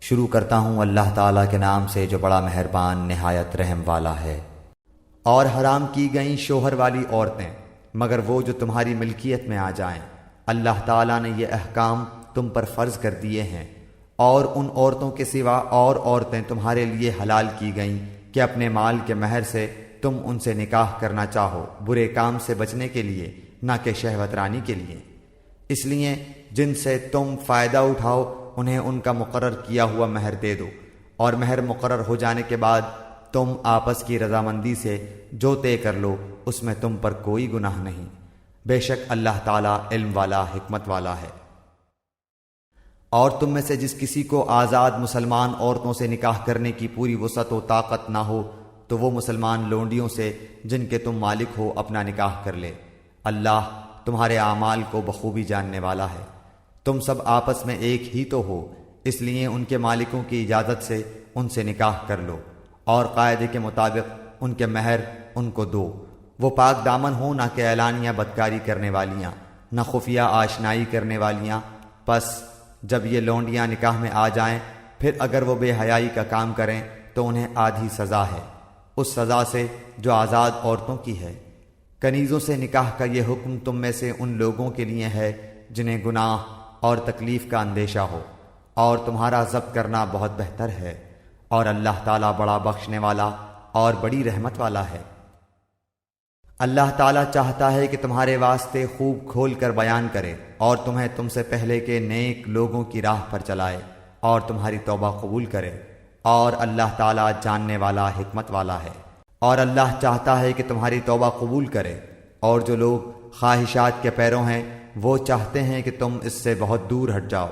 شروع کرتا ہوں اللہ تعالیٰ کے نام سے جو بڑا مہربان نہایت رحم والا ہے۔ اور حرام کی گئیں شوہر والی عورتیں مگر وہ جو تمہاری ملکیت میں آ جائیں۔ اللہ تعالیٰ نے یہ احکام تم پر فرض کر دیے ہیں، اور ان عورتوں کے سوا اور عورتیں تمہارے لیے حلال کی گئیں کہ اپنے مال کے مہر سے تم ان سے نکاح کرنا چاہو، برے کام سے بچنے کے لیے، نہ کہ شہوت رانی کے لیے۔ اس لیے جن سے تم فائدہ اٹھاؤ انہیں ان کا مقرر کیا ہوا مہر دے دو، اور مہر مقرر ہو جانے کے بعد تم آپس کی رضامندی سے جو طے کر لو اس میں تم پر کوئی گناہ نہیں، بے شک اللہ تعالیٰ علم والا حکمت والا ہے۔ اور تم میں سے جس کسی کو آزاد مسلمان عورتوں سے نکاح کرنے کی پوری وسعت و طاقت نہ ہو تو وہ مسلمان لونڈیوں سے جن کے تم مالک ہو اپنا نکاح کر لے۔ اللہ تمہارے اعمال کو بخوبی جاننے والا ہے۔ تم سب آپس میں ایک ہی تو ہو، اس لیے ان کے مالکوں کی اجازت سے ان سے نکاح کر لو، اور قاعدے کے مطابق ان کے مہر ان کو دو۔ وہ پاک دامن ہوں، نہ کہ اعلانیہ بدکاری کرنے والیاں، نہ خفیہ آشنائی کرنے والیاں۔ پس جب یہ لونڈیاں نکاح میں آ جائیں پھر اگر وہ بے حیائی کا کام کریں تو انہیں آدھی سزا ہے، اس سزا سے جو آزاد عورتوں کی ہے۔ کنیزوں سے نکاح کا یہ حکم تم میں سے ان لوگوں کے لیے ہے جنہیں گناہ اور تکلیف کا اندیشہ ہو، اور تمہارا ضبط کرنا بہت بہتر ہے، اور اللہ تعالیٰ بڑا بخشنے والا اور بڑی رحمت والا ہے۔ اللہ تعالیٰ چاہتا ہے کہ تمہارے واسطے خوب کھول کر بیان کرے اور تمہیں تم سے پہلے کے نیک لوگوں کی راہ پر چلائے اور تمہاری توبہ قبول کرے، اور اللہ تعالیٰ جاننے والا حکمت والا ہے۔ اور اللہ چاہتا ہے کہ تمہاری توبہ قبول کرے، اور جو لوگ خواہشات کے پیرو ہیں وہ چاہتے ہیں کہ تم اس سے بہت دور ہٹ جاؤ۔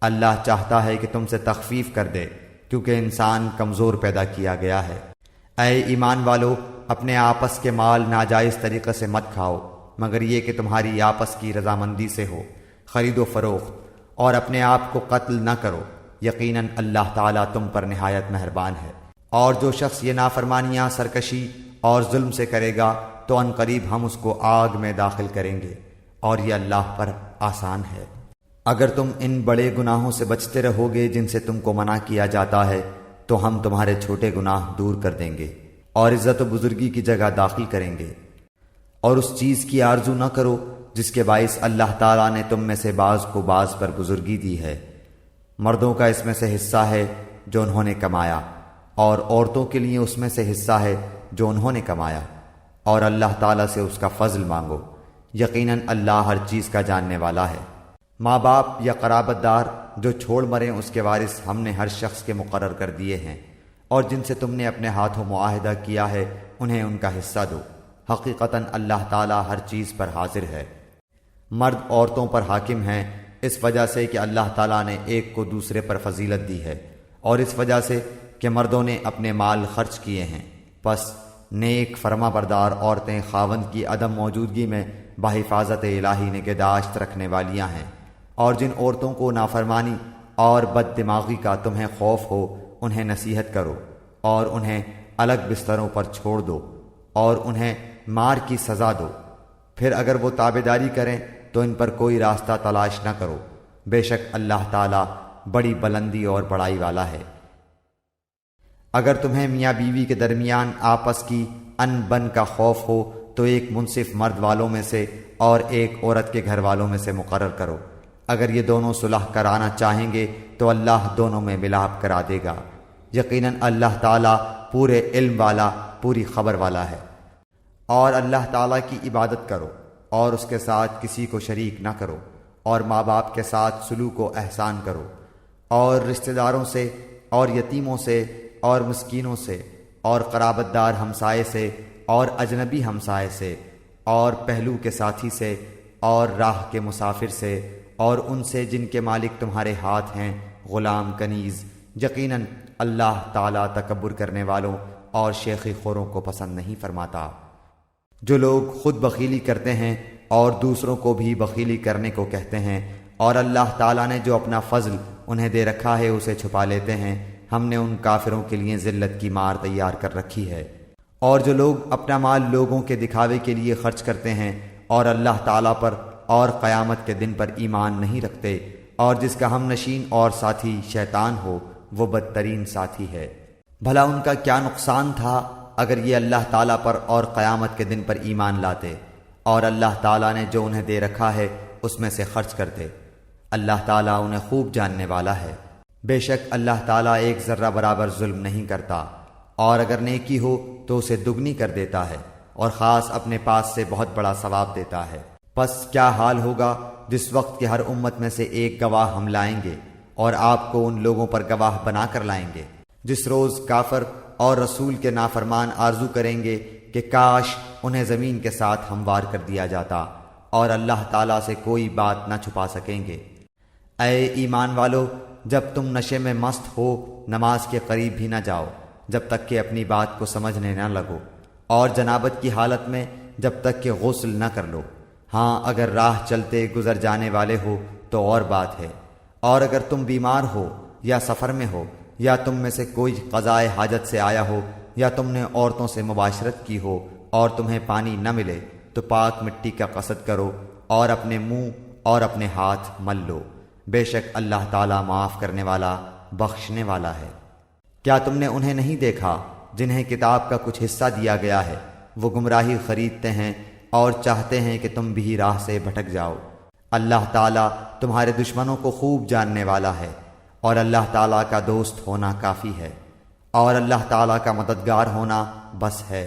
اللہ چاہتا ہے کہ تم سے تخفیف کر دے کیونکہ انسان کمزور پیدا کیا گیا ہے۔ اے ایمان والو، اپنے آپس کے مال ناجائز طریقے سے مت کھاؤ مگر یہ کہ تمہاری آپس کی رضامندی سے ہو، خرید و فروخت، اور اپنے آپ کو قتل نہ کرو، یقیناً اللہ تعالیٰ تم پر نہایت مہربان ہے۔ اور جو شخص یہ نافرمانیاں، سرکشی اور ظلم سے کرے گا تو ان قریب ہم اس کو آگ میں داخل کریں گے، اور یہ اللہ پر آسان ہے۔ اگر تم ان بڑے گناہوں سے بچتے رہو گے جن سے تم کو منع کیا جاتا ہے تو ہم تمہارے چھوٹے گناہ دور کر دیں گے اور عزت و بزرگی کی جگہ داخل کریں گے۔ اور اس چیز کی آرزو نہ کرو جس کے باعث اللہ تعالیٰ نے تم میں سے بعض کو بعض پر بزرگی دی ہے۔ مردوں کا اس میں سے حصہ ہے جو انہوں نے کمایا، اور عورتوں کے لیے اس میں سے حصہ ہے جو انہوں نے کمایا، اور اللہ تعالیٰ سے اس کا فضل مانگو، یقیناً اللہ ہر چیز کا جاننے والا ہے۔ ماں باپ یا قرابت دار جو چھوڑ مریں اس کے وارث ہم نے ہر شخص کے مقرر کر دیے ہیں، اور جن سے تم نے اپنے ہاتھوں معاہدہ کیا ہے انہیں ان کا حصہ دو، حقیقتاً اللہ تعالیٰ ہر چیز پر حاضر ہے۔ مرد عورتوں پر حاکم ہیں اس وجہ سے کہ اللہ تعالیٰ نے ایک کو دوسرے پر فضیلت دی ہے، اور اس وجہ سے کہ مردوں نے اپنے مال خرچ کیے ہیں۔ پس نیک فرما بردار عورتیں خاوند کی عدم موجودگی میں بحفاظت الہی نگہداشت رکھنے والیاں ہیں، اور جن عورتوں کو نافرمانی اور بد دماغی کا تمہیں خوف ہو انہیں نصیحت کرو، اور انہیں الگ بستروں پر چھوڑ دو، اور انہیں مار کی سزا دو۔ پھر اگر وہ تابعداری کریں تو ان پر کوئی راستہ تلاش نہ کرو، بے شک اللہ تعالیٰ بڑی بلندی اور بڑائی والا ہے۔ اگر تمہیں میاں بیوی کے درمیان آپس کی ان بن کا خوف ہو تو ایک منصف مرد والوں میں سے اور ایک عورت کے گھر والوں میں سے مقرر کرو۔ اگر یہ دونوں صلح کرانا چاہیں گے تو اللہ دونوں میں ملاپ کرا دے گا، یقیناً اللہ تعالیٰ پورے علم والا، پوری خبر والا ہے۔ اور اللہ تعالیٰ کی عبادت کرو اور اس کے ساتھ کسی کو شریک نہ کرو، اور ماں باپ کے ساتھ سلوک و احسان کرو، اور رشتہ داروں سے اور یتیموں سے اور مسکینوں سے اور قرابت دار ہمسائے سے اور اجنبی ہمسائے سے اور پہلو کے ساتھی سے اور راہ کے مسافر سے اور ان سے جن کے مالک تمہارے ہاتھ ہیں، غلام کنیز، یقیناً اللہ تعالیٰ تکبر کرنے والوں اور شیخی خوروں کو پسند نہیں فرماتا۔ جو لوگ خود بخیلی کرتے ہیں اور دوسروں کو بھی بخیلی کرنے کو کہتے ہیں، اور اللہ تعالیٰ نے جو اپنا فضل انہیں دے رکھا ہے اسے چھپا لیتے ہیں، ہم نے ان کافروں کے لیے ذلت کی مار تیار کر رکھی ہے۔ اور جو لوگ اپنا مال لوگوں کے دکھاوے کے لیے خرچ کرتے ہیں اور اللہ تعالیٰ پر اور قیامت کے دن پر ایمان نہیں رکھتے، اور جس کا ہم نشین اور ساتھی شیطان ہو، وہ بدترین ساتھی ہے۔ بھلا ان کا کیا نقصان تھا اگر یہ اللہ تعالیٰ پر اور قیامت کے دن پر ایمان لاتے اور اللہ تعالیٰ نے جو انہیں دے رکھا ہے اس میں سے خرچ کرتے۔ اللہ تعالیٰ انہیں خوب جاننے والا ہے۔ بے شک اللہ تعالیٰ ایک ذرہ برابر ظلم نہیں کرتا، اور اگر نیکی ہو تو اسے دگنی کر دیتا ہے، اور خاص اپنے پاس سے بہت بڑا ثواب دیتا ہے۔ پس کیا حال ہوگا جس وقت کہ ہر امت میں سے ایک گواہ ہم لائیں گے اور آپ کو ان لوگوں پر گواہ بنا کر لائیں گے۔ جس روز کافر اور رسول کے نافرمان آرزو کریں گے کہ کاش انہیں زمین کے ساتھ ہموار کر دیا جاتا، اور اللہ تعالیٰ سے کوئی بات نہ چھپا سکیں گے۔ اے ایمان والو، جب تم نشے میں مست ہو نماز کے قریب بھی نہ جاؤ جب تک کہ اپنی بات کو سمجھنے نہ لگو، اور جنابت کی حالت میں جب تک کہ غسل نہ کر لو۔ ہاں اگر راہ چلتے گزر جانے والے ہو تو اور بات ہے، اور اگر تم بیمار ہو یا سفر میں ہو، یا تم میں سے کوئی قضائے حاجت سے آیا ہو، یا تم نے عورتوں سے مباشرت کی ہو اور تمہیں پانی نہ ملے، تو پاک مٹی کا قصد کرو اور اپنے منہ اور اپنے ہاتھ مل لو۔ بے شک اللہ تعالیٰ معاف کرنے والا بخشنے والا ہے۔ کیا تم نے انہیں نہیں دیکھا جنہیں کتاب کا کچھ حصہ دیا گیا ہے؟ وہ گمراہی خریدتے ہیں اور چاہتے ہیں کہ تم بھی راہ سے بھٹک جاؤ۔ اللہ تعالیٰ تمہارے دشمنوں کو خوب جاننے والا ہے، اور اللہ تعالیٰ کا دوست ہونا کافی ہے، اور اللہ تعالیٰ کا مددگار ہونا بس ہے۔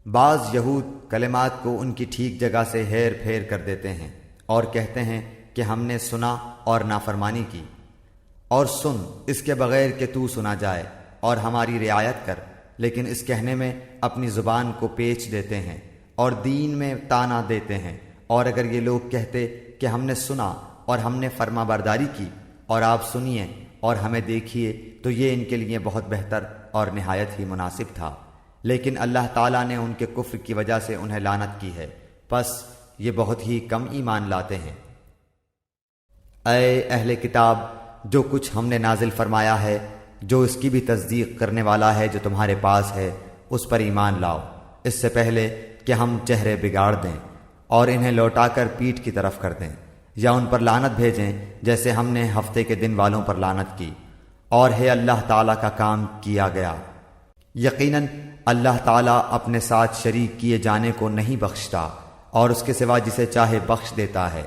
بعض یہود کلمات کو ان کی ٹھیک جگہ سے ہیر پھیر کر دیتے ہیں اور کہتے ہیں کہ ہم نے سنا اور نافرمانی کی، اور سن اس کے بغیر کہ تو سنا جائے اور ہماری رعایت کر، لیکن اس کہنے میں اپنی زبان کو پیچ دیتے ہیں اور دین میں طعنہ دیتے ہیں۔ اور اگر یہ لوگ کہتے کہ ہم نے سنا اور ہم نے فرما برداری کی، اور آپ سنیے اور ہمیں دیکھیے، تو یہ ان کے لیے بہت بہتر اور نہایت ہی مناسب تھا، لیکن اللہ تعالیٰ نے ان کے کفر کی وجہ سے انہیں لعنت کی ہے، پس یہ بہت ہی کم ایمان لاتے ہیں۔ اے اہل کتاب، جو کچھ ہم نے نازل فرمایا ہے، جو اس کی بھی تصدیق کرنے والا ہے جو تمہارے پاس ہے، اس پر ایمان لاؤ، اس سے پہلے کہ ہم چہرے بگاڑ دیں اور انہیں لوٹا کر پیٹھ کی طرف کر دیں، یا ان پر لعنت بھیجیں جیسے ہم نے ہفتے کے دن والوں پر لعنت کی، اور ہے اللہ تعالیٰ کا کام کیا گیا۔ یقیناً اللہ تعالیٰ اپنے ساتھ شریک کیے جانے کو نہیں بخشتا، اور اس کے سوا جسے چاہے بخش دیتا ہے،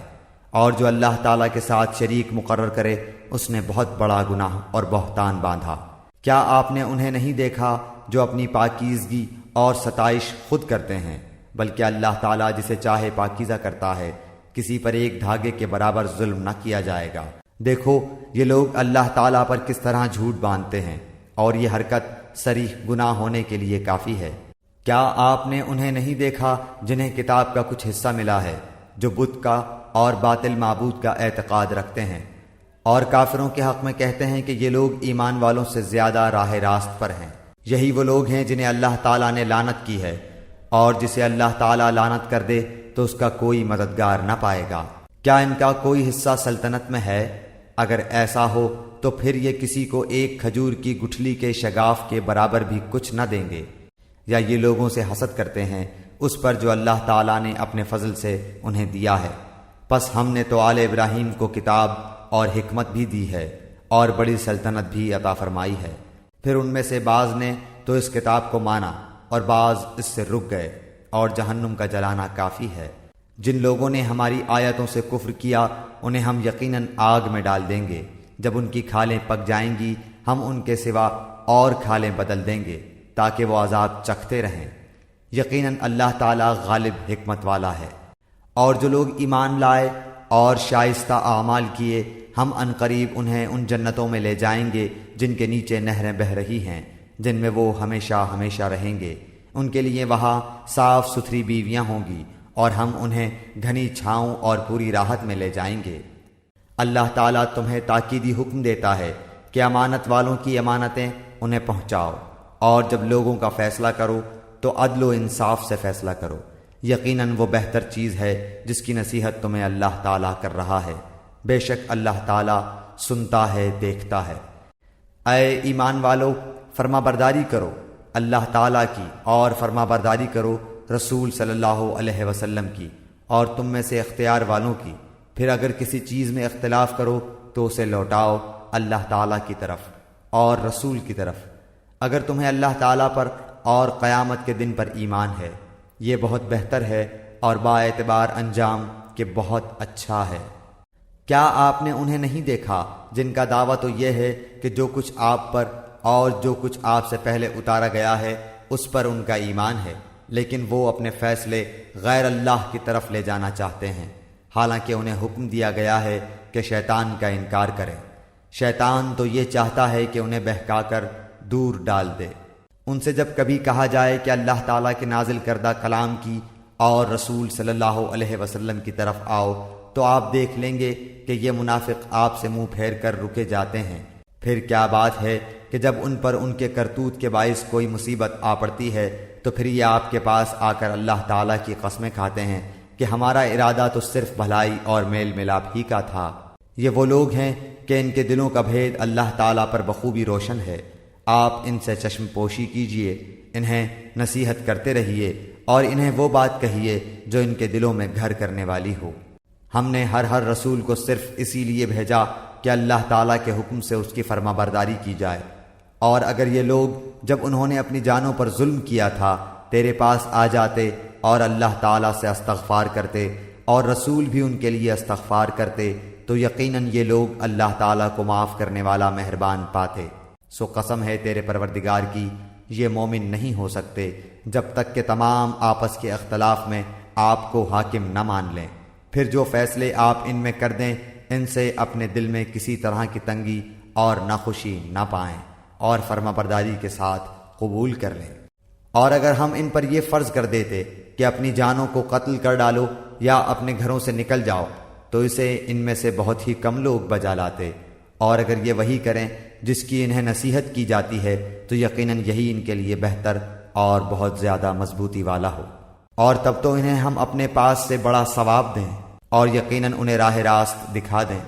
اور جو اللہ تعالیٰ کے ساتھ شریک مقرر کرے اس نے بہت بڑا گناہ اور بہتان باندھا۔ کیا آپ نے انہیں نہیں دیکھا جو اپنی پاکیزگی اور ستائش خود کرتے ہیں؟ بلکہ اللہ تعالیٰ جسے چاہے پاکیزہ کرتا ہے، کسی پر ایک دھاگے کے برابر ظلم نہ کیا جائے گا۔ دیکھو یہ لوگ اللہ تعالیٰ پر کس طرح جھوٹ باندھتے ہیں، اور یہ حرکت صریح گناہ ہونے کے لیے کافی ہے۔ کیا آپ نے انہیں نہیں دیکھا جنہیں کتاب کا کچھ حصہ ملا ہے، جو بت کا اور باطل معبود کا اعتقاد رکھتے ہیں، اور کافروں کے حق میں کہتے ہیں کہ یہ لوگ ایمان والوں سے زیادہ راہ راست پر ہیں؟ یہی وہ لوگ ہیں جنہیں اللہ تعالیٰ نے لعنت کی ہے، اور جسے اللہ تعالیٰ لعنت کر دے تو اس کا کوئی مددگار نہ پائے گا۔ کیا ان کا کوئی حصہ سلطنت میں ہے؟ اگر ایسا ہو تو پھر یہ کسی کو ایک کھجور کی گٹھلی کے شگاف کے برابر بھی کچھ نہ دیں گے، یا یہ لوگوں سے حسد کرتے ہیں اس پر جو اللہ تعالیٰ نے اپنے فضل سے انہیں دیا ہے۔ پس ہم نے تو آل ابراہیم کو کتاب اور حکمت بھی دی ہے، اور بڑی سلطنت بھی عطا فرمائی ہے۔ پھر ان میں سے بعض نے تو اس کتاب کو مانا اور بعض اس سے رک گئے، اور جہنم کا جلانا کافی ہے۔ جن لوگوں نے ہماری آیتوں سے کفر کیا انہیں ہم یقیناً آگ میں ڈال دیں گے۔ جب ان کی کھالیں پک جائیں گی ہم ان کے سوا اور کھالیں بدل دیں گے تاکہ وہ عذاب چکھتے رہیں۔ یقیناً اللہ تعالیٰ غالب حکمت والا ہے۔ اور جو لوگ ایمان لائے اور شائستہ اعمال کیے، ہم عنقریب انہیں ان جنتوں میں لے جائیں گے جن کے نیچے نہریں بہہ رہی ہیں، جن میں وہ ہمیشہ ہمیشہ رہیں گے۔ ان کے لیے وہاں صاف ستھری بیویاں ہوں گی، اور ہم انہیں گھنی چھاؤں اور پوری راحت میں لے جائیں گے۔ اللہ تعالیٰ تمہیں تاکیدی حکم دیتا ہے کہ امانت والوں کی امانتیں انہیں پہنچاؤ، اور جب لوگوں کا فیصلہ کرو تو عدل و انصاف سے فیصلہ کرو۔ یقیناً وہ بہتر چیز ہے جس کی نصیحت تمہیں اللہ تعالیٰ کر رہا ہے۔ بے شک اللہ تعالیٰ سنتا ہے، دیکھتا ہے۔ اے ایمان والو، فرما برداری کرو اللہ تعالیٰ کی، اور فرما برداری کرو رسول صلی اللہ علیہ وسلم کی، اور تم میں سے اختیار والوں کی۔ پھر اگر کسی چیز میں اختلاف کرو تو اسے لوٹاؤ اللہ تعالیٰ کی طرف، اور رسول کی طرف، اگر تمہیں اللہ تعالیٰ پر اور قیامت کے دن پر ایمان ہے، یہ بہت بہتر ہے اور با اعتبار انجام کہ بہت اچھا ہے۔ کیا آپ نے انہیں نہیں دیکھا جن کا دعویٰ تو یہ ہے کہ جو کچھ آپ پر اور جو کچھ آپ سے پہلے اتارا گیا ہے اس پر ان کا ایمان ہے، لیکن وہ اپنے فیصلے غیر اللہ کی طرف لے جانا چاہتے ہیں، حالانکہ انہیں حکم دیا گیا ہے کہ شیطان کا انکار کریں۔ شیطان تو یہ چاہتا ہے کہ انہیں بہکا کر دور ڈال دے۔ ان سے جب کبھی کہا جائے کہ اللہ تعالیٰ کے نازل کردہ کلام کی اور رسول صلی اللہ علیہ وسلم کی طرف آؤ تو آپ دیکھ لیں گے کہ یہ منافق آپ سے منہ پھیر کر رکے جاتے ہیں۔ پھر کیا بات ہے کہ جب ان پر ان کے کرتوت کے باعث کوئی مصیبت آ پڑتی ہے تو پھر یہ آپ کے پاس آ کر اللہ تعالیٰ کی قسمیں کھاتے ہیں کہ ہمارا ارادہ تو صرف بھلائی اور میل ملاپ ہی کا تھا۔ یہ وہ لوگ ہیں کہ ان کے دلوں کا بھید اللہ تعالیٰ پر بخوبی روشن ہے۔ آپ ان سے چشم پوشی کیجئے، انہیں نصیحت کرتے رہیے اور انہیں وہ بات کہیے جو ان کے دلوں میں گھر کرنے والی ہو۔ ہم نے ہر رسول کو صرف اسی لیے بھیجا کہ اللہ تعالیٰ کے حکم سے اس کی فرما برداری کی جائے، اور اگر یہ لوگ جب انہوں نے اپنی جانوں پر ظلم کیا تھا تیرے پاس آ جاتے اور اللہ تعالیٰ سے استغفار کرتے اور رسول بھی ان کے لیے استغفار کرتے تو یقیناً یہ لوگ اللہ تعالیٰ کو معاف کرنے والا مہربان پاتے۔ سو قسم ہے تیرے پروردگار کی، یہ مومن نہیں ہو سکتے جب تک کہ تمام آپس کے اختلاف میں آپ کو حاکم نہ مان لیں، پھر جو فیصلے آپ ان میں کر دیں ان سے اپنے دل میں کسی طرح کی تنگی اور ناخوشی نہ پائیں اور فرما برداری کے ساتھ قبول کر لیں۔ اور اگر ہم ان پر یہ فرض کر دیتے کہ اپنی جانوں کو قتل کر ڈالو یا اپنے گھروں سے نکل جاؤ تو اسے ان میں سے بہت ہی کم لوگ بجا لاتے، اور اگر یہ وہی کریں جس کی انہیں نصیحت کی جاتی ہے تو یقیناً یہی ان کے لیے بہتر اور بہت زیادہ مضبوطی والا ہو، اور تب تو انہیں ہم اپنے پاس سے بڑا ثواب دیں اور یقیناً انہیں راہ راست دکھا دیں۔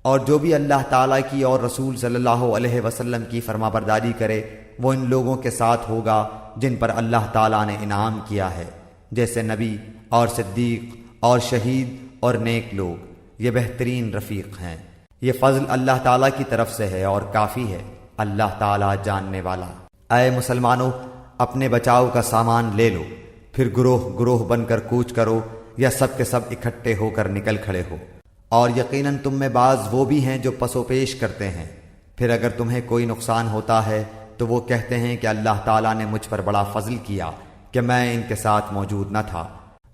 اور جو بھی اللہ تعالیٰ کی اور رسول صلی اللہ علیہ وسلم کی فرما برداری کرے وہ ان لوگوں کے ساتھ ہوگا جن پر اللہ تعالیٰ نے انعام کیا ہے، جیسے نبی اور صدیق اور شہید اور نیک لوگ، یہ بہترین رفیق ہیں۔ یہ فضل اللہ تعالیٰ کی طرف سے ہے اور کافی ہے، اللہ تعالیٰ جاننے والا۔ اے مسلمانوں، اپنے بچاؤ کا سامان لے لو، پھر گروہ گروہ بن کر کوچ کرو یا سب کے سب اکٹھے ہو کر نکل کھڑے ہو، اور یقیناً تم میں بعض وہ بھی ہیں جو پس و پیش کرتے ہیں۔ پھر اگر تمہیں کوئی نقصان ہوتا ہے تو وہ کہتے ہیں کہ اللہ تعالیٰ نے مجھ پر بڑا فضل کیا کہ میں ان کے ساتھ موجود نہ تھا،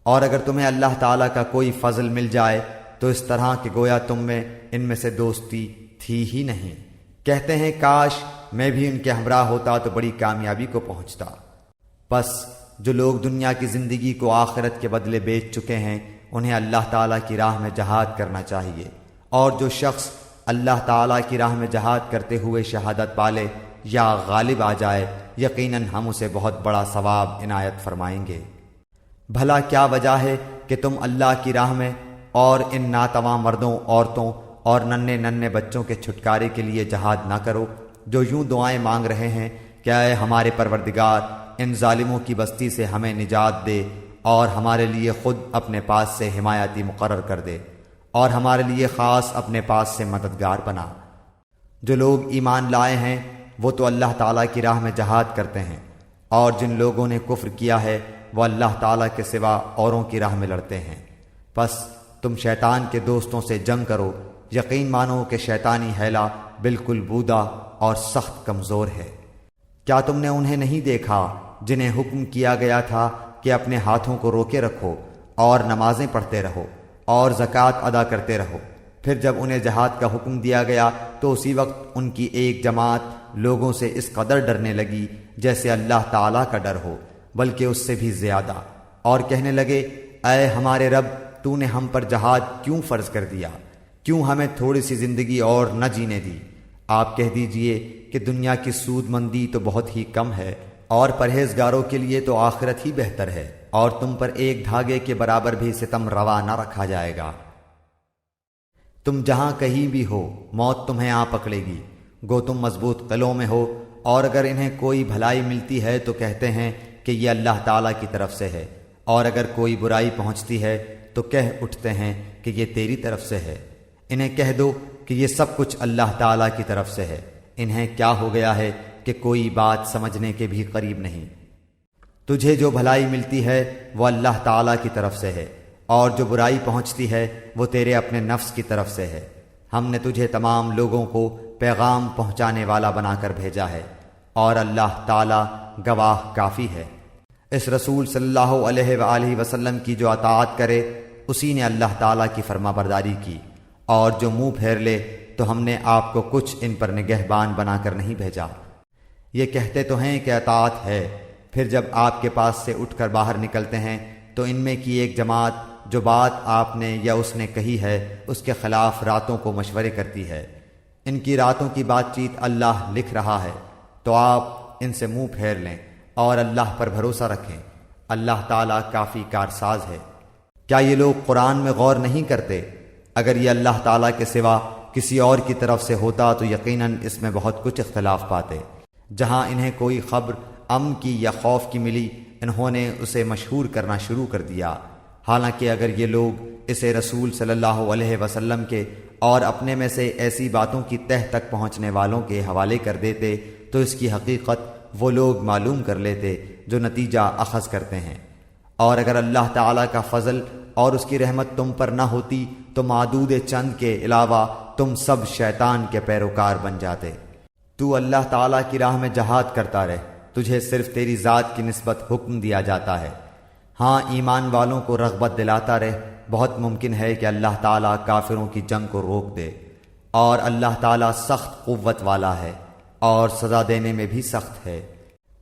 اور اگر تمہیں اللہ تعالیٰ کا کوئی فضل مل جائے تو اس طرح کہ گویا تم میں ان میں سے دوستی تھی ہی نہیں، کہتے ہیں کاش میں بھی ان کے ہمراہ ہوتا تو بڑی کامیابی کو پہنچتا۔ پس جو لوگ دنیا کی زندگی کو آخرت کے بدلے بیچ چکے ہیں انہیں اللہ تعالیٰ کی راہ میں جہاد کرنا چاہیے، اور جو شخص اللہ تعالیٰ کی راہ میں جہاد کرتے ہوئے شہادت پالے یا غالب آ جائے یقیناً ہم اسے بہت بڑا ثواب عنایت فرمائیں گے۔ بھلا کیا وجہ ہے کہ تم اللہ کی راہ میں اور ان ناتواں مردوں، عورتوں اور ننھے بچوں کے چھٹکارے کے لیے جہاد نہ کرو جو یوں دعائیں مانگ رہے ہیں کہ اے ہمارے پروردگار ان ظالموں کی بستی سے ہمیں نجات دے اور ہمارے لیے خود اپنے پاس سے حمایتی مقرر کر دے اور ہمارے لیے خاص اپنے پاس سے مددگار بنا۔ جو لوگ ایمان لائے ہیں وہ تو اللہ تعالیٰ کی راہ میں جہاد کرتے ہیں، اور جن لوگوں نے کفر کیا ہے وہ اللہ تعالیٰ کے سوا اوروں کی راہ میں لڑتے ہیں۔ پس تم شیطان کے دوستوں سے جنگ کرو، یقین مانو کہ شیطانی حیلہ بالکل بودا اور سخت کمزور ہے۔ کیا تم نے انہیں نہیں دیکھا جنہیں حکم کیا گیا تھا کہ اپنے ہاتھوں کو روکے رکھو اور نمازیں پڑھتے رہو اور زکوٰۃ ادا کرتے رہو، پھر جب انہیں جہاد کا حکم دیا گیا تو اسی وقت ان کی ایک جماعت لوگوں سے اس قدر ڈرنے لگی جیسے اللہ تعالیٰ کا ڈر ہو، بلکہ اس سے بھی زیادہ، اور کہنے لگے اے ہمارے رب تو نے ہم پر جہاد کیوں فرض کر دیا، کیوں ہمیں تھوڑی سی زندگی اور نہ جینے دی؟ آپ کہہ دیجئے کہ دنیا کی سود مندی تو بہت ہی کم ہے اور پرہیزگاروں کے لیے تو آخرت ہی بہتر ہے، اور تم پر ایک دھاگے کے برابر بھی ستم روا نہ رکھا جائے گا۔ تم جہاں کہیں بھی ہو موت تمہیں آ پکڑے گی، گو تم مضبوط قلعوں میں ہو، اور اگر انہیں کوئی بھلائی ملتی ہے تو کہتے ہیں کہ یہ اللہ تعالیٰ کی طرف سے ہے، اور اگر کوئی برائی پہنچتی ہے تو کہہ اٹھتے ہیں کہ یہ تیری طرف سے ہے۔ انہیں کہہ دو کہ یہ سب کچھ اللہ تعالیٰ کی طرف سے ہے، انہیں کیا ہو گیا ہے کہ کوئی بات سمجھنے کے بھی قریب نہیں۔ تجھے جو بھلائی ملتی ہے وہ اللہ تعالیٰ کی طرف سے ہے، اور جو برائی پہنچتی ہے وہ تیرے اپنے نفس کی طرف سے ہے۔ ہم نے تجھے تمام لوگوں کو پیغام پہنچانے والا بنا کر بھیجا ہے، اور اللہ تعالیٰ گواہ کافی ہے۔ اس رسول صلی اللہ علیہ وآلہ وسلم کی جو اطاعت کرے اسی نے اللہ تعالیٰ کی فرما برداری کی، اور جو منہ پھیر لے تو ہم نے آپ کو کچھ ان پر نگہبان بنا کر نہیں بھیجا۔ یہ کہتے تو ہیں کہ اطاعت ہے، پھر جب آپ کے پاس سے اٹھ کر باہر نکلتے ہیں تو ان میں کی ایک جماعت جو بات آپ نے یا اس نے کہی ہے اس کے خلاف راتوں کو مشورے کرتی ہے۔ ان کی راتوں کی بات چیت اللہ لکھ رہا ہے، تو آپ ان سے منہ پھیر لیں اور اللہ پر بھروسہ رکھیں۔ اللہ تعالیٰ کافی کارساز ہے۔ کیا یہ لوگ قرآن میں غور نہیں کرتے؟ اگر یہ اللہ تعالیٰ کے سوا کسی اور کی طرف سے ہوتا تو یقیناً اس میں بہت کچھ اختلاف پاتے۔ جہاں انہیں کوئی خبر امن کی یا خوف کی ملی انہوں نے اسے مشہور کرنا شروع کر دیا، حالانکہ اگر یہ لوگ اسے رسول صلی اللہ علیہ وسلم کے اور اپنے میں سے ایسی باتوں کی تہ تک پہنچنے والوں کے حوالے کر دیتے تو اس کی حقیقت وہ لوگ معلوم کر لیتے جو نتیجہ اخذ کرتے ہیں۔ اور اگر اللہ تعالیٰ کا فضل اور اس کی رحمت تم پر نہ ہوتی تو معدود چند کے علاوہ تم سب شیطان کے پیروکار بن جاتے۔ تو اللہ تعالیٰ کی راہ میں جہاد کرتا رہ، تجھے صرف تیری ذات کی نسبت حکم دیا جاتا ہے۔ ہاں ایمان والوں کو رغبت دلاتا رہ، بہت ممکن ہے کہ اللہ تعالیٰ کافروں کی جنگ کو روک دے، اور اللہ تعالیٰ سخت قوت والا ہے اور سزا دینے میں بھی سخت ہے۔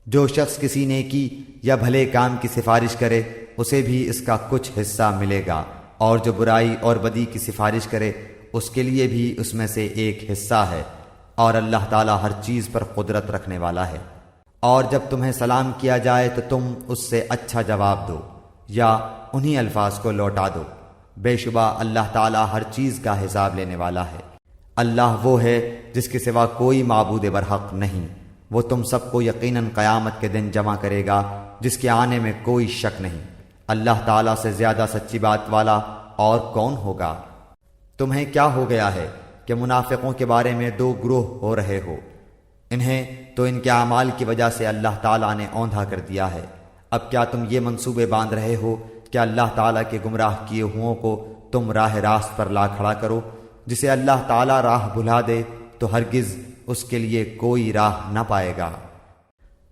جو شخص کسی نیکی یا بھلے کام کی سفارش کرے اسے بھی اس کا کچھ حصہ ملے گا، اور جو برائی اور بدی کی سفارش کرے اس کے لیے بھی اس میں سے ایک حصہ ہے، اور اللہ تعالیٰ ہر چیز پر قدرت رکھنے والا ہے۔ اور جب تمہیں سلام کیا جائے تو تم اس سے اچھا جواب دو یا انہی الفاظ کو لوٹا دو، بے شبہ اللہ تعالیٰ ہر چیز کا حساب لینے والا ہے۔ اللہ وہ ہے جس کے سوا کوئی معبود برحق نہیں، وہ تم سب کو یقیناً قیامت کے دن جمع کرے گا جس کے آنے میں کوئی شک نہیں۔ اللہ تعالیٰ سے زیادہ سچی بات والا اور کون ہوگا؟ تمہیں کیا ہو گیا ہے کہ منافقوں کے بارے میں دو گروہ ہو رہے ہو؟ انہیں تو ان کے اعمال کی وجہ سے اللہ تعالیٰ نے اوندھا کر دیا ہے۔ اب کیا تم یہ منصوبے باندھ رہے ہو کہ اللہ تعالیٰ کے گمراہ کیے ہوئوں کو تم راہ راست پر لا کھڑا کرو؟ جسے اللہ تعالیٰ راہ بھلا دے تو ہرگز اس کے لیے کوئی راہ نہ پائے گا۔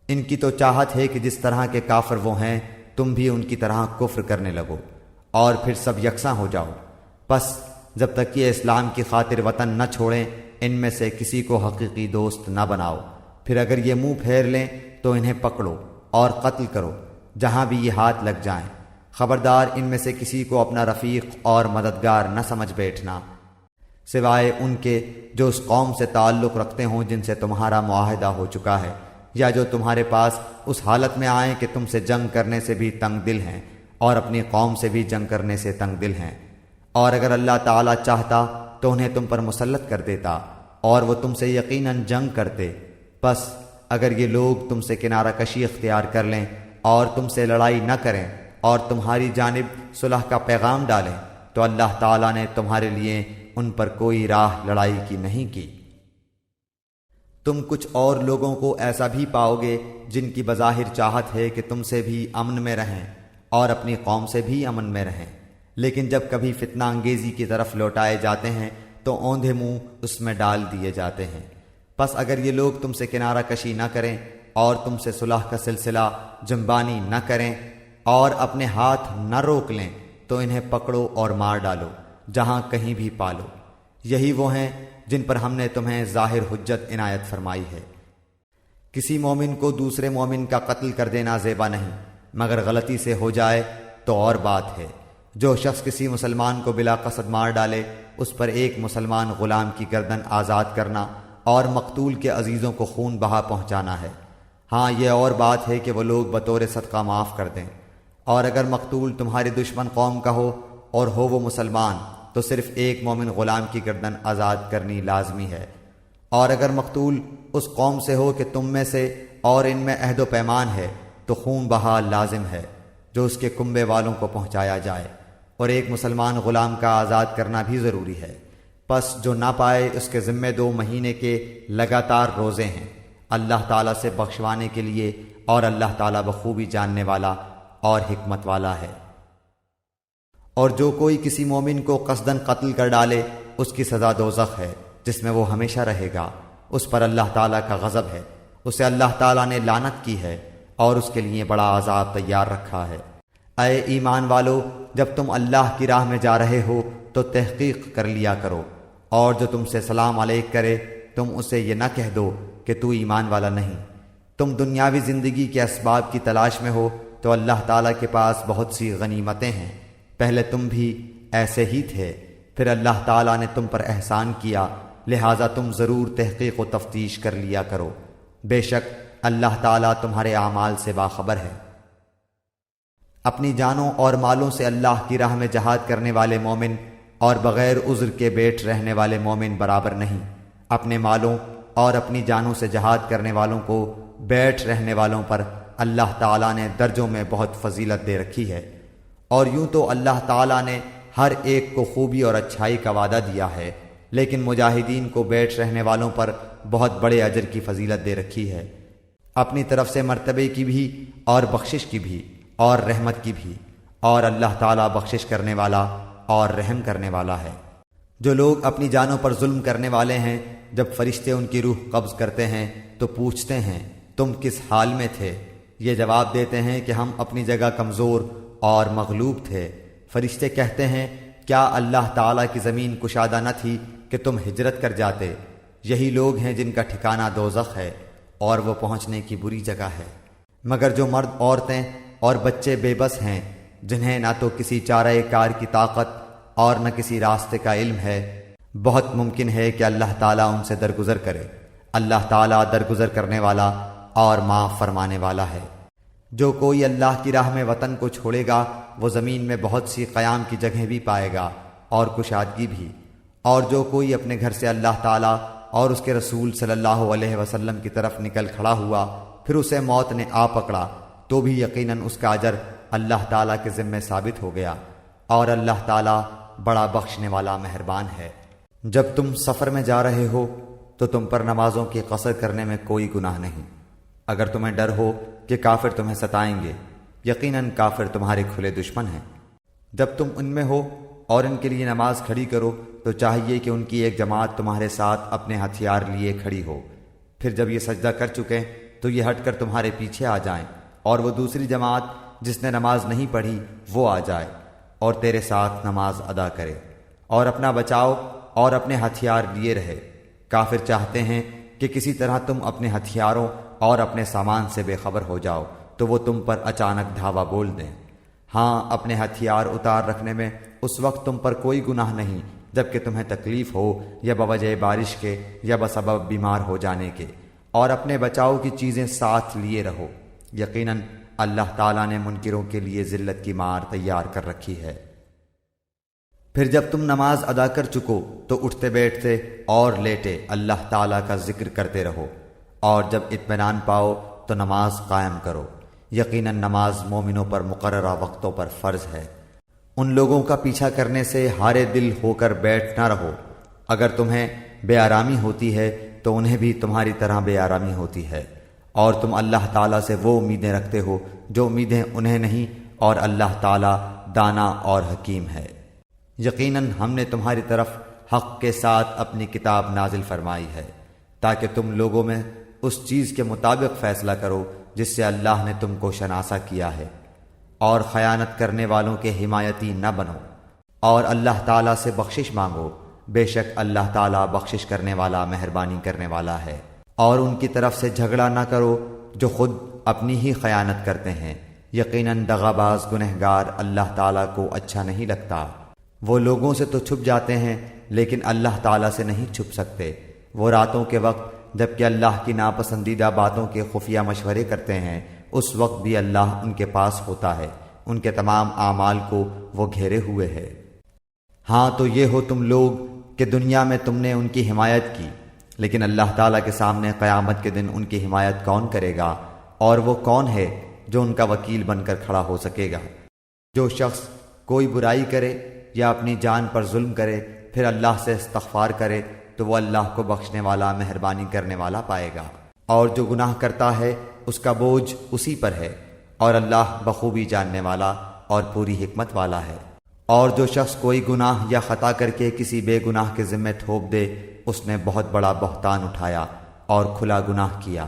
ان کی تو چاہت ہے کہ جس طرح کے کافر وہ ہیں تم بھی ان کی طرح کفر کرنے لگو اور پھر سب یکساں ہو جاؤ۔ پس جب تک یہ اسلام کی خاطر وطن نہ چھوڑیں ان میں سے کسی کو حقیقی دوست نہ بناؤ، پھر اگر یہ منہ پھیر لیں تو انہیں پکڑو اور قتل کرو جہاں بھی یہ ہاتھ لگ جائیں۔ خبردار ان میں سے کسی کو اپنا رفیق اور مددگار نہ سمجھ بیٹھنا، سوائے ان کے جو اس قوم سے تعلق رکھتے ہوں جن سے تمہارا معاہدہ ہو چکا ہے، یا جو تمہارے پاس اس حالت میں آئیں کہ تم سے جنگ کرنے سے بھی تنگ دل ہیں اور اپنی قوم سے بھی جنگ کرنے سے تنگ دل ہیں۔ اور اگر اللہ تعالیٰ چاہتا تو انہیں تم پر مسلط کر دیتا اور وہ تم سے یقیناً جنگ کرتے۔ بس اگر یہ لوگ تم سے کنارہ کشی اختیار کر لیں اور تم سے لڑائی نہ کریں اور تمہاری جانب صلح کا پیغام ڈالیں تو اللہ تعالیٰ نے تمہارے لیے ان پر کوئی راہ لڑائی کی نہیں کی۔ تم کچھ اور لوگوں کو ایسا بھی پاؤ گے جن کی بظاہر چاہت ہے کہ تم سے بھی امن میں رہیں اور اپنی قوم سے بھی امن میں رہیں، لیکن جب کبھی فتنہ انگیزی کی طرف لوٹائے جاتے ہیں تو اوندھے منہ اس میں ڈال دیے جاتے ہیں۔ پس اگر یہ لوگ تم سے کنارہ کشی نہ کریں اور تم سے صلح کا سلسلہ جنبانی نہ کریں اور اپنے ہاتھ نہ روک لیں تو انہیں پکڑو اور مار ڈالو جہاں کہیں بھی پالو۔ یہی وہ ہیں جن پر ہم نے تمہیں ظاہر حجت عنایت فرمائی ہے۔ کسی مومن کو دوسرے مومن کا قتل کر دینا زیبا نہیں، مگر غلطی سے ہو جائے تو اور بات ہے۔ جو شخص کسی مسلمان کو بلا قصد مار ڈالے اس پر ایک مسلمان غلام کی گردن آزاد کرنا اور مقتول کے عزیزوں کو خون بہا پہنچانا ہے۔ ہاں یہ اور بات ہے کہ وہ لوگ بطور صدقہ معاف کر دیں، اور اگر مقتول تمہاری دشمن قوم کا ہو اور ہو وہ مسلمان تو صرف ایک مومن غلام کی گردن آزاد کرنی لازمی ہے، اور اگر مقتول اس قوم سے ہو کہ تم میں سے اور ان میں عہد و پیمان ہے تو خون بہا لازم ہے جو اس کے کنبے والوں کو پہنچایا جائے، اور ایک مسلمان غلام کا آزاد کرنا بھی ضروری ہے۔ پس جو نہ پائے اس کے ذمے 2 مہینے کے لگاتار روزے ہیں، اللہ تعالیٰ سے بخشوانے کے لیے، اور اللہ تعالیٰ بخوبی جاننے والا اور حکمت والا ہے۔ اور جو کوئی کسی مومن کو قصداً قتل کر ڈالے اس کی سزا دوزخ ہے، جس میں وہ ہمیشہ رہے گا، اس پر اللہ تعالیٰ کا غضب ہے، اسے اللہ تعالیٰ نے لعنت کی ہے اور اس کے لیے بڑا عذاب تیار رکھا ہے۔ اے ایمان والو، جب تم اللہ کی راہ میں جا رہے ہو تو تحقیق کر لیا کرو، اور جو تم سے سلام علیک کرے تم اسے یہ نہ کہہ دو کہ تو ایمان والا نہیں۔ تم دنیاوی زندگی کے اسباب کی تلاش میں ہو تو اللہ تعالیٰ کے پاس بہت سی غنیمتیں ہیں، پہلے تم بھی ایسے ہی تھے، پھر اللہ تعالیٰ نے تم پر احسان کیا، لہٰذا تم ضرور تحقیق و تفتیش کر لیا کرو، بے شک اللہ تعالیٰ تمہارے اعمال سے باخبر ہے۔ اپنی جانوں اور مالوں سے اللہ کی راہ میں جہاد کرنے والے مومن اور بغیر عذر کے بیٹھ رہنے والے مومن برابر نہیں۔ اپنے مالوں اور اپنی جانوں سے جہاد کرنے والوں کو بیٹھ رہنے والوں پر اللہ تعالیٰ نے درجوں میں بہت فضیلت دے رکھی ہے، اور یوں تو اللہ تعالیٰ نے ہر ایک کو خوبی اور اچھائی کا وعدہ دیا ہے، لیکن مجاہدین کو بیٹھ رہنے والوں پر بہت بڑے اجر کی فضیلت دے رکھی ہے، اپنی طرف سے مرتبے کی بھی اور بخشش کی بھی اور رحمت کی بھی، اور اللہ تعالیٰ بخشش کرنے والا اور رحم کرنے والا ہے۔ جو لوگ اپنی جانوں پر ظلم کرنے والے ہیں، جب فرشتے ان کی روح قبض کرتے ہیں تو پوچھتے ہیں تم کس حال میں تھے؟ یہ جواب دیتے ہیں کہ ہم اپنی جگہ کمزور اور مغلوب تھے۔ فرشتے کہتے ہیں کیا اللہ تعالیٰ کی زمین کشادہ نہ تھی کہ تم ہجرت کر جاتے؟ یہی لوگ ہیں جن کا ٹھکانہ دوزخ ہے اور وہ پہنچنے کی بری جگہ ہے۔ مگر جو مرد، عورتیں اور بچے بے بس ہیں، جنہیں نہ تو کسی چارہ کار کی طاقت اور نہ کسی راستے کا علم ہے، بہت ممکن ہے کہ اللہ تعالیٰ ان سے درگزر کرے۔ اللہ تعالیٰ درگزر کرنے والا اور معاف فرمانے والا ہے۔ جو کوئی اللہ کی راہ میں وطن کو چھوڑے گا وہ زمین میں بہت سی قیام کی جگہیں بھی پائے گا اور کشادگی بھی، اور جو کوئی اپنے گھر سے اللہ تعالیٰ اور اس کے رسول صلی اللہ علیہ وسلم کی طرف نکل کھڑا ہوا پھر اسے موت نے آ پکڑا تو بھی یقیناً اس کا اجر اللہ تعالیٰ کے ذمے ثابت ہو گیا، اور اللہ تعالیٰ بڑا بخشنے والا مہربان ہے۔ جب تم سفر میں جا رہے ہو تو تم پر نمازوں کی قصر کرنے میں کوئی گناہ نہیں، اگر تمہیں ڈر ہو کہ کافر تمہیں ستائیں گے، یقیناً کافر تمہارے کھلے دشمن ہیں۔ جب تم ان میں ہو اور ان کے لیے نماز کھڑی کرو تو چاہیے کہ ان کی ایک جماعت تمہارے ساتھ اپنے ہتھیار لیے کھڑی ہو، پھر جب یہ سجدہ کر چکے تو یہ ہٹ کر تمہارے پیچھے آ جائیں، اور وہ دوسری جماعت جس نے نماز نہیں پڑھی وہ آ جائے اور تیرے ساتھ نماز ادا کرے، اور اپنا بچاؤ اور اپنے ہتھیار لیے رہے۔ کافر چاہتے ہیں کہ کسی طرح تم اپنے ہتھیاروں اور اپنے سامان سے بے خبر ہو جاؤ تو وہ تم پر اچانک دھاوا بول دیں۔ ہاں، اپنے ہتھیار اتار رکھنے میں اس وقت تم پر کوئی گناہ نہیں جبکہ تمہیں تکلیف ہو، یا بوجہ بارش کے یا بسبب بیمار ہو جانے کے، اور اپنے بچاؤ کی چیزیں ساتھ لیے رہو، یقیناً اللہ تعالیٰ نے منکروں کے لیے ذلت کی مار تیار کر رکھی ہے۔ پھر جب تم نماز ادا کر چکو تو اٹھتے بیٹھتے اور لیٹے اللہ تعالیٰ کا ذکر کرتے رہو، اور جب اطمینان پاؤ تو نماز قائم کرو، یقیناً نماز مومنوں پر مقررہ وقتوں پر فرض ہے۔ ان لوگوں کا پیچھا کرنے سے ہارے دل ہو کر بیٹھ نہ رہو، اگر تمہیں بے آرامی ہوتی ہے تو انہیں بھی تمہاری طرح بے آرامی ہوتی ہے، اور تم اللہ تعالیٰ سے وہ امیدیں رکھتے ہو جو امیدیں انہیں نہیں، اور اللہ تعالیٰ دانا اور حکیم ہے۔ یقیناً ہم نے تمہاری طرف حق کے ساتھ اپنی کتاب نازل فرمائی ہے تاکہ تم لوگوں میں اس چیز کے مطابق فیصلہ کرو جس سے اللہ نے تم کو شناسا کیا ہے، اور خیانت کرنے والوں کے حمایتی نہ بنو، اور اللہ تعالیٰ سے بخشش مانگو، بے شک اللہ تعالیٰ بخشش کرنے والا مہربانی کرنے والا ہے۔ اور ان کی طرف سے جھگڑا نہ کرو جو خود اپنی ہی خیانت کرتے ہیں، یقیناً دغاباز گنہگار اللہ تعالیٰ کو اچھا نہیں لگتا۔ وہ لوگوں سے تو چھپ جاتے ہیں لیکن اللہ تعالیٰ سے نہیں چھپ سکتے۔ وہ راتوں کے وقت جبکہ اللہ کی ناپسندیدہ باتوں کے خفیہ مشورے کرتے ہیں، اس وقت بھی اللہ ان کے پاس ہوتا ہے، ان کے تمام اعمال کو وہ گھیرے ہوئے ہے۔ ہاں تو یہ ہو تم لوگ کہ دنیا میں تم نے ان کی حمایت کی، لیکن اللہ تعالیٰ کے سامنے قیامت کے دن ان کی حمایت کون کرے گا، اور وہ کون ہے جو ان کا وکیل بن کر کھڑا ہو سکے گا؟ جو شخص کوئی برائی کرے یا اپنی جان پر ظلم کرے پھر اللہ سے استغفار کرے تو وہ اللہ کو بخشنے والا مہربانی کرنے والا پائے گا، اور جو گناہ کرتا ہے اس کا بوجھ اسی پر ہے، اور اللہ بخوبی جاننے والا اور پوری حکمت والا ہے۔ اور جو شخص کوئی گناہ یا خطا کر کے کسی بے گناہ کے ذمہ تھوپ دے، اس نے بہت بڑا بہتان اٹھایا اور کھلا گناہ کیا۔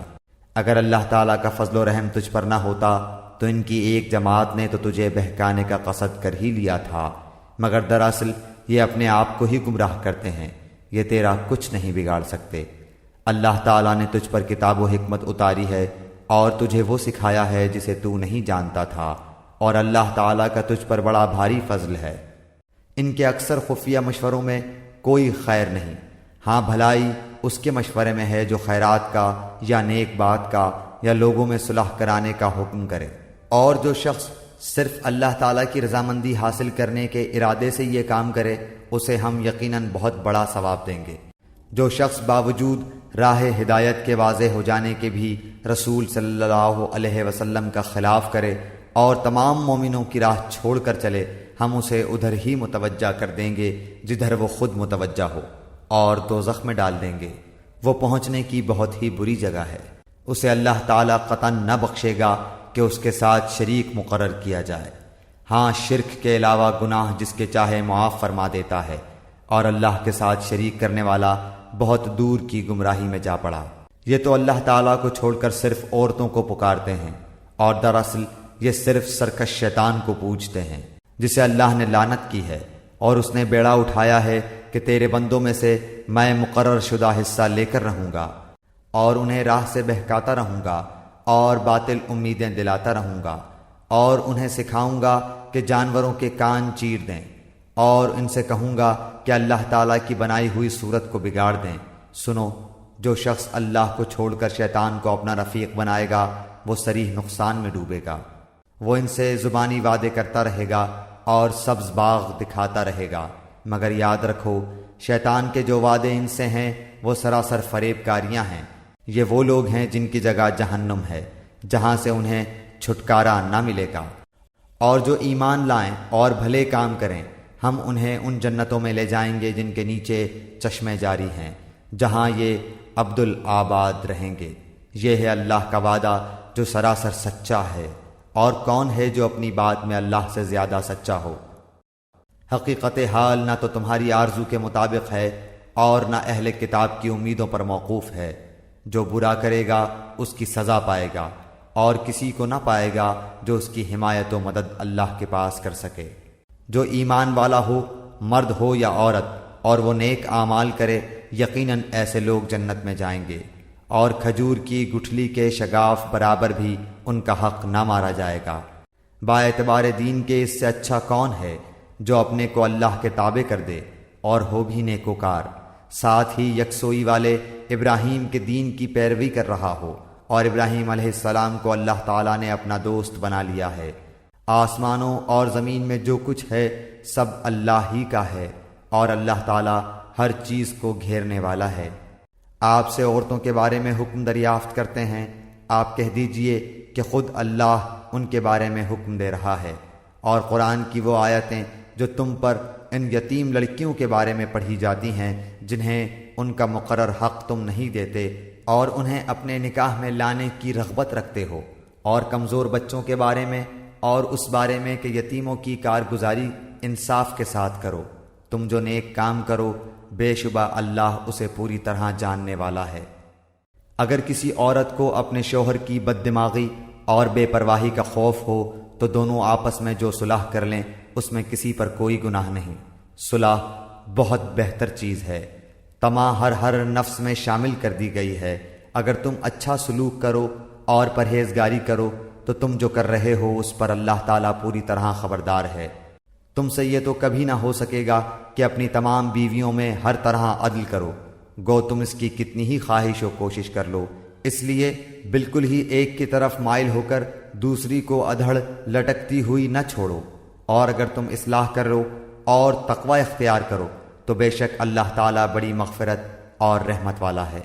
اگر اللہ تعالیٰ کا فضل و رحم تجھ پر نہ ہوتا تو ان کی ایک جماعت نے تو تجھے بہکانے کا قصد کر ہی لیا تھا، مگر دراصل یہ اپنے آپ کو ہی گمراہ کرتے ہیں، یہ تیرا کچھ نہیں بگاڑ سکتے۔ اللہ تعالیٰ نے تجھ پر کتاب و حکمت اتاری ہے اور تجھے وہ سکھایا ہے جسے تو نہیں جانتا تھا، اور اللہ تعالیٰ کا تجھ پر بڑا بھاری فضل ہے۔ ان کے اکثر خفیہ مشوروں میں کوئی خیر نہیں، ہاں بھلائی اس کے مشورے میں ہے جو خیرات کا یا نیک بات کا یا لوگوں میں صلح کرانے کا حکم کرے۔ اور جو شخص صرف اللہ تعالیٰ کی رضامندی حاصل کرنے کے ارادے سے یہ کام کرے، اسے ہم یقیناً بہت بڑا ثواب دیں گے۔ جو شخص باوجود راہ ہدایت کے واضح ہو جانے کے بھی رسول صلی اللہ علیہ وسلم کا خلاف کرے اور تمام مومنوں کی راہ چھوڑ کر چلے، ہم اسے ادھر ہی متوجہ کر دیں گے جدھر وہ خود متوجہ ہو، اور دوزخ میں ڈال دیں گے۔ وہ پہنچنے کی بہت ہی بری جگہ ہے۔ اسے اللہ تعالیٰ قطعاً نہ بخشے گا کہ اس کے ساتھ شریک مقرر کیا جائے۔ ہاں شرک کے علاوہ گناہ جس کے چاہے معاف فرما دیتا ہے، اور اللہ کے ساتھ شریک کرنے والا بہت دور کی گمراہی میں جا پڑا۔ یہ تو اللہ تعالیٰ کو چھوڑ کر صرف عورتوں کو پکارتے ہیں، اور دراصل یہ صرف سرکش شیطان کو پوجتے ہیں جسے اللہ نے لعنت کی ہے، اور اس نے بیڑا اٹھایا ہے کہ تیرے بندوں میں سے میں مقرر شدہ حصہ لے کر رہوں گا، اور انہیں راہ سے بہکاتا رہوں گا، اور باطل امیدیں دلاتا رہوں گا، اور انہیں سکھاؤں گا کہ جانوروں کے کان چیر دیں، اور ان سے کہوں گا کہ اللہ تعالیٰ کی بنائی ہوئی صورت کو بگاڑ دیں۔ سنو، جو شخص اللہ کو چھوڑ کر شیطان کو اپنا رفیق بنائے گا وہ صریح نقصان میں ڈوبے گا۔ وہ ان سے زبانی وعدے کرتا رہے گا اور سبز باغ دکھاتا رہے گا، مگر یاد رکھو شیطان کے جو وعدے ان سے ہیں وہ سراسر فریب کاریاں ہیں۔ یہ وہ لوگ ہیں جن کی جگہ جہنم ہے، جہاں سے انہیں چھٹکارا نہ ملے گا۔ اور جو ایمان لائیں اور بھلے کام کریں، ہم انہیں ان جنتوں میں لے جائیں گے جن کے نیچے چشمے جاری ہیں، جہاں یہ عبدالآباد رہیں گے۔ یہ ہے اللہ کا وعدہ جو سراسر سچا ہے، اور کون ہے جو اپنی بات میں اللہ سے زیادہ سچا ہو؟ حقیقت حال نہ تو تمہاری آرزو کے مطابق ہے اور نہ اہل کتاب کی امیدوں پر موقوف ہے۔ جو برا کرے گا اس کی سزا پائے گا، اور کسی کو نہ پائے گا جو اس کی حمایت و مدد اللہ کے پاس کر سکے۔ جو ایمان والا ہو، مرد ہو یا عورت، اور وہ نیک اعمال کرے، یقیناً ایسے لوگ جنت میں جائیں گے، اور کھجور کی گٹھلی کے شگاف برابر بھی ان کا حق نہ مارا جائے گا۔ با اعتبار دین کے اس سے اچھا کون ہے جو اپنے کو اللہ کے تابع کر دے اور ہو بھی نیکوکار، ساتھ ہی یکسوئی والے ابراہیم کے دین کی پیروی کر رہا ہو، اور ابراہیم علیہ السلام کو اللہ تعالیٰ نے اپنا دوست بنا لیا ہے۔ آسمانوں اور زمین میں جو کچھ ہے سب اللہ ہی کا ہے، اور اللہ تعالیٰ ہر چیز کو گھیرنے والا ہے۔ آپ سے عورتوں کے بارے میں حکم دریافت کرتے ہیں، آپ کہہ دیجئے کہ خود اللہ ان کے بارے میں حکم دے رہا ہے، اور قرآن کی وہ آیتیں جو تم پر ان یتیم لڑکیوں کے بارے میں پڑھی جاتی ہیں جنہیں ان کا مقرر حق تم نہیں دیتے، اور انہیں اپنے نکاح میں لانے کی رغبت رکھتے ہو، اور کمزور بچوں کے بارے میں، اور اس بارے میں کہ یتیموں کی کارگزاری انصاف کے ساتھ کرو۔ تم جو نیک کام کرو بے شبہ اللہ اسے پوری طرح جاننے والا ہے۔ اگر کسی عورت کو اپنے شوہر کی بد دماغی اور بے پرواہی کا خوف ہو تو دونوں آپس میں جو صلح کر لیں اس میں کسی پر کوئی گناہ نہیں۔ صلح بہت بہتر چیز ہے، طمع ہر نفس میں شامل کر دی گئی ہے۔ اگر تم اچھا سلوک کرو اور پرہیزگاری کرو تو تم جو کر رہے ہو اس پر اللہ تعالیٰ پوری طرح خبردار ہے۔ تم سے یہ تو کبھی نہ ہو سکے گا کہ اپنی تمام بیویوں میں ہر طرح عدل کرو، گو تم اس کی کتنی ہی خواہش و کوشش کر لو، اس لیے بالکل ہی ایک کی طرف مائل ہو کر دوسری کو ادھڑ لٹکتی ہوئی نہ چھوڑو۔ اور اگر تم اصلاح کرو اور تقوی اختیار کرو تو بے شک اللہ تعالیٰ بڑی مغفرت اور رحمت والا ہے۔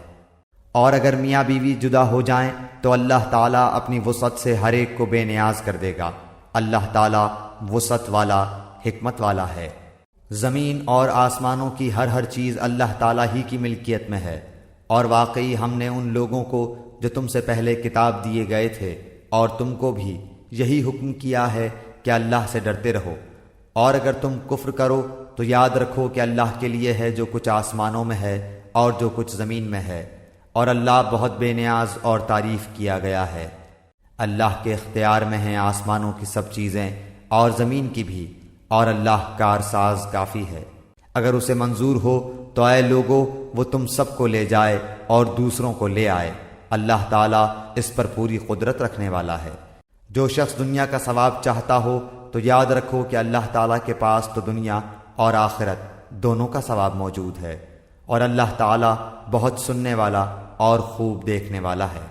اور اگر میاں بیوی جدا ہو جائیں تو اللہ تعالیٰ اپنی وسعت سے ہر ایک کو بے نیاز کر دے گا۔ اللہ تعالیٰ وسعت والا، حکمت والا ہے۔ زمین اور آسمانوں کی ہر چیز اللہ تعالیٰ ہی کی ملکیت میں ہے، اور واقعی ہم نے ان لوگوں کو جو تم سے پہلے کتاب دیے گئے تھے اور تم کو بھی یہی حکم کیا ہے کہ اللہ سے ڈرتے رہو، اور اگر تم کفر کرو تو یاد رکھو کہ اللہ کے لیے ہے جو کچھ آسمانوں میں ہے اور جو کچھ زمین میں ہے، اور اللہ بہت بے نیاز اور تعریف کیا گیا ہے۔ اللہ کے اختیار میں ہیں آسمانوں کی سب چیزیں اور زمین کی بھی، اور اللہ کارساز کافی ہے۔ اگر اسے منظور ہو تو اے لوگو وہ تم سب کو لے جائے اور دوسروں کو لے آئے، اللہ تعالیٰ اس پر پوری قدرت رکھنے والا ہے۔ جو شخص دنیا کا ثواب چاہتا ہو تو یاد رکھو کہ اللہ تعالیٰ کے پاس تو دنیا اور آخرت دونوں کا ثواب موجود ہے، اور اللہ تعالیٰ بہت سننے والا اور خوب دیکھنے والا ہے۔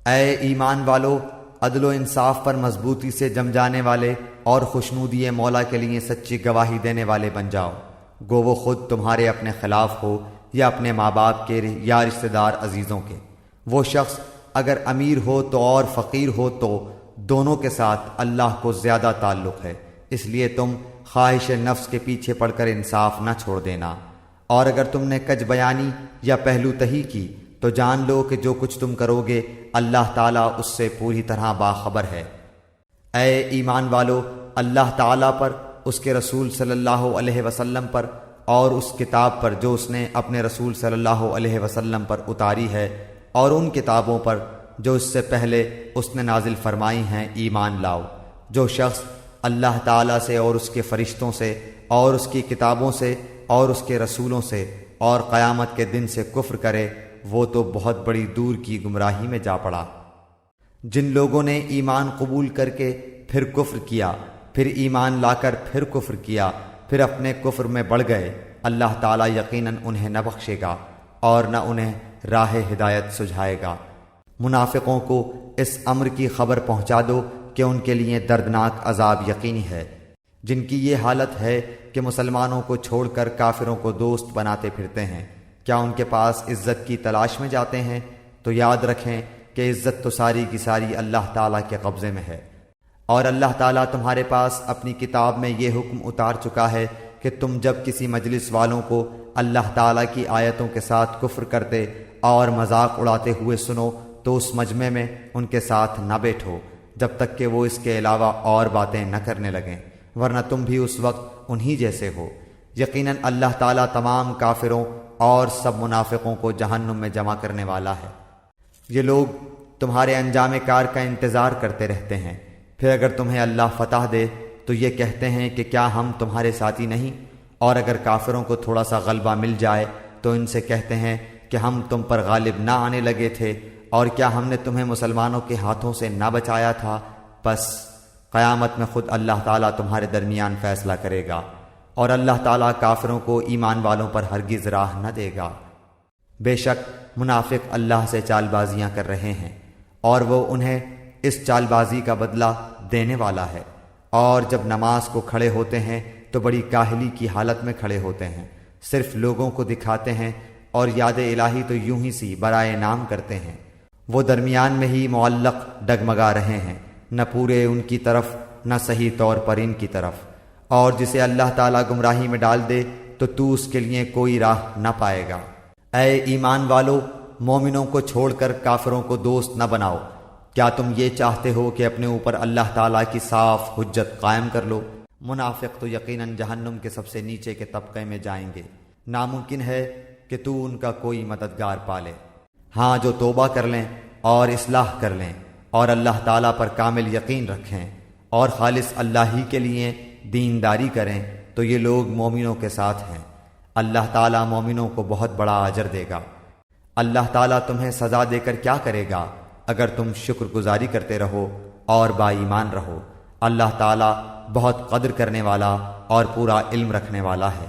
اے ایمان والو، عدل و انصاف پر مضبوطی سے جم جانے والے اور خوشنودی مولا کے لیے سچی گواہی دینے والے بن جاؤ، گو وہ خود تمہارے اپنے خلاف ہو یا اپنے ماں باپ کے یا رشتہ دار عزیزوں کے۔ وہ شخص اگر امیر ہو تو اور فقیر ہو تو دونوں کے ساتھ اللہ کو زیادہ تعلق ہے، اس لیے تم خواہش نفس کے پیچھے پڑ کر انصاف نہ چھوڑ دینا، اور اگر تم نے کج بیانی یا پہلو تہی کی تو جان لو کہ جو کچھ تم کرو گے اللہ تعالیٰ اس سے پوری طرح باخبر ہے۔ اے ایمان والو، اللہ تعالیٰ پر، اس کے رسول صلی اللہ علیہ وسلم پر اور اس کتاب پر جو اس نے اپنے رسول صلی اللہ علیہ وسلم پر اتاری ہے، اور ان کتابوں پر جو اس سے پہلے اس نے نازل فرمائی ہیں ایمان لاؤ۔ جو شخص اللہ تعالیٰ سے اور اس کے فرشتوں سے اور اس کی کتابوں سے اور اس کے رسولوں سے اور قیامت کے دن سے کفر کرے وہ تو بہت بڑی دور کی گمراہی میں جا پڑا۔ جن لوگوں نے ایمان قبول کر کے پھر کفر کیا، پھر ایمان لا کر پھر کفر کیا، پھر اپنے کفر میں بڑھ گئے، اللہ تعالیٰ یقیناً انہیں نہ بخشے گا اور نہ انہیں راہ ہدایت سجھائے گا۔ منافقوں کو اس امر کی خبر پہنچا دو کہ ان کے لیے دردناک عذاب یقینی ہے، جن کی یہ حالت ہے کہ مسلمانوں کو چھوڑ کر کافروں کو دوست بناتے پھرتے ہیں۔ کیا ان کے پاس عزت کی تلاش میں جاتے ہیں؟ تو یاد رکھیں کہ عزت تو ساری کی ساری اللہ تعالیٰ کے قبضے میں ہے، اور اللہ تعالیٰ تمہارے پاس اپنی کتاب میں یہ حکم اتار چکا ہے کہ تم جب کسی مجلس والوں کو اللہ تعالیٰ کی آیتوں کے ساتھ کفر کرتے اور مذاق اڑاتے ہوئے سنو تو اس مجمع میں ان کے ساتھ نہ بیٹھو جب تک کہ وہ اس کے علاوہ اور باتیں نہ کرنے لگیں، ورنہ تم بھی اس وقت انہی جیسے ہو۔ یقیناً اللہ تعالیٰ تمام کافروں اور سب منافقوں کو جہنم میں جمع کرنے والا ہے۔ یہ لوگ تمہارے انجام کار کا انتظار کرتے رہتے ہیں، پھر اگر تمہیں اللہ فتح دے تو یہ کہتے ہیں کہ کیا ہم تمہارے ساتھی نہیں، اور اگر کافروں کو تھوڑا سا غلبہ مل جائے تو ان سے کہتے ہیں کہ ہم تم پر غالب نہ آنے لگے تھے، اور کیا ہم نے تمہیں مسلمانوں کے ہاتھوں سے نہ بچایا تھا؟ بس قیامت میں خود اللہ تعالیٰ تمہارے درمیان فیصلہ کرے گا، اور اللہ تعالیٰ کافروں کو ایمان والوں پر ہرگز راہ نہ دے گا۔ بے شک منافق اللہ سے چال بازیاں کر رہے ہیں، اور وہ انہیں اس چال بازی کا بدلہ دینے والا ہے، اور جب نماز کو کھڑے ہوتے ہیں تو بڑی کاہلی کی حالت میں کھڑے ہوتے ہیں، صرف لوگوں کو دکھاتے ہیں، اور یاد الہی تو یوں ہی سی برائے نام کرتے ہیں۔ وہ درمیان میں ہی معلق ڈگمگا رہے ہیں، نہ پورے ان کی طرف نہ صحیح طور پر ان کی طرف، اور جسے اللہ تعالیٰ گمراہی میں ڈال دے تو اس کے لیے کوئی راہ نہ پائے گا۔ اے ایمان والو، مومنوں کو چھوڑ کر کافروں کو دوست نہ بناؤ۔ کیا تم یہ چاہتے ہو کہ اپنے اوپر اللہ تعالیٰ کی صاف حجت قائم کر لو؟ منافق تو یقیناً جہنم کے سب سے نیچے کے طبقے میں جائیں گے، ناممکن ہے کہ تو ان کا کوئی مددگار پالے۔ ہاں، جو توبہ کر لیں اور اصلاح کر لیں اور اللہ تعالیٰ پر کامل یقین رکھیں اور خالص اللہ ہی کے لیے دینداری کریں تو یہ لوگ مومنوں کے ساتھ ہیں۔ اللہ تعالیٰ مومنوں کو بہت بڑا اجر دے گا۔ اللہ تعالیٰ تمہیں سزا دے کر کیا کرے گا اگر تم شکر گزاری کرتے رہو اور با ایمان رہو۔ اللہ تعالیٰ بہت قدر کرنے والا اور پورا علم رکھنے والا ہے۔